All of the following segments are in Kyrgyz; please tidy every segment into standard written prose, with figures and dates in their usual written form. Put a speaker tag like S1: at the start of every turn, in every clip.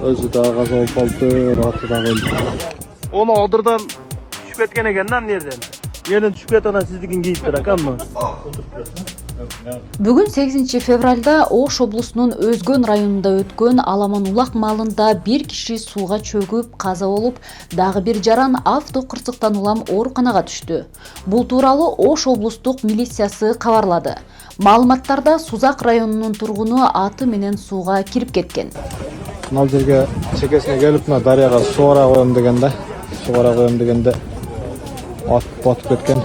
S1: Өзü daha gaza olup aldı, rahatı da öldü. Onu adırdan düşüp etken eken lan nereden? Yerden düşüp eten sizdikin giyiptir akan mı?
S2: Бүгүн 8 февралда Ош облусунун Өзгөн районунда өткөн Аламан Улак малында бир киши сууга чөгүп каза болуп, дагы бир жаран авто кырсыктан улам ооруканага түштү. Бул тууралуу Ош облустук милициясы кабарлады. Маалыматтарда Сузак районунун тургуну аты менен сууга кирип кеткен.
S1: Мал жерге чекесине келип, мына дарыяга сугара коем дегенде ат батып кеткен.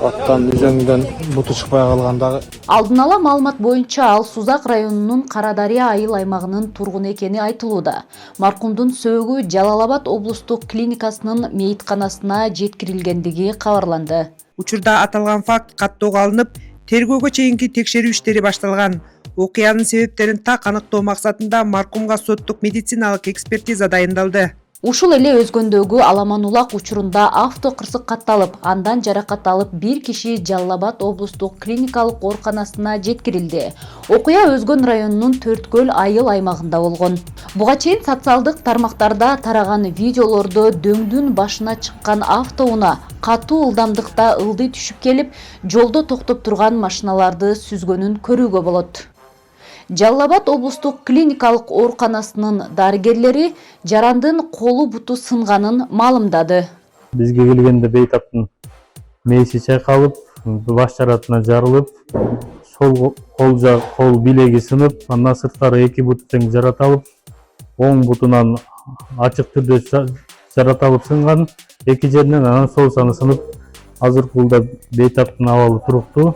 S1: Аттан üzerinden butu çıkmaya kalgandагы.
S2: Алдын ала маалымат боюнча ал Сузак районунун Карадария айыл аймагынын тургуну экени айтылууда. Маркумдун сөөгү Жалал-Абад облустук клиникасынын мейитканасына жеткирилгендиги кабарланды.
S3: Учурда аталган факт каттоого алынып, тергөөгө чейинки текшерүү иштери башталган. Окуянын себептерин так аныктоо максатында маркумга соттук медициналык экспертиза дайындалды.
S2: Ушул эле Өзгөндөгү Аламан Улак учурунда авто кырсык катталып, андан жаракат алып бир киши Жалал-Абад облустук клиникалык ооруканасына жеткирилди. Окуя Өзгөн районунун Төрткөл айыл аймагында болгон. Буга чейин социалдык тармактарда тараган видеолордо дөңдүн башына чыккан автоунаа катуу ылдамдыкта ылдый түшүп келип, жолдо токтоп турган машиналарды сүзгөнүн көрүүгө болот. Жалал-Абад облустук клиникалык ооруканасынын дарыгерлери жарандын колу буту сынганын маалымдады.
S4: Бизге келгенде бейтаптын мээси чайкалып, баш жаратына жарылып, сол кол билеги сынып, андан сырткары 2 буту тең жараталып, оң бутунан ачык түрдө жараталып сынган, 2 жеринен анан сол саны сынып, азыркы учурда бейтаптын абалы туруктуу.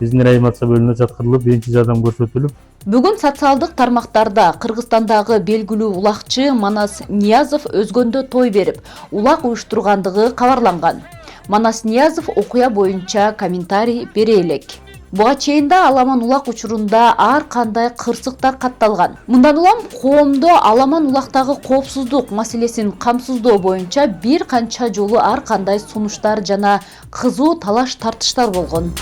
S4: Биздин реанимация бөлүмүнө жаткырылып, биринчи жардам көрсөтүлүп.
S2: Бүгүн социалдык тармактарда Кыргызстандагы белгилүү улакчы Манас Ниязов Өзгөндө той берип, улак уюштургандыгы кабарланган. Манас Ниязов окуя боюнча комментарий бере элек. Буга чейин да Аламан Улак учурунда ар кандай кырсыктар катталган. Мындан улам коомдо Аламан Улактагы коопсуздук маселесин камсыздоо боюнча бир канча жолу ар кандай сунуштар жана кызуу талаш тартыштар болгон.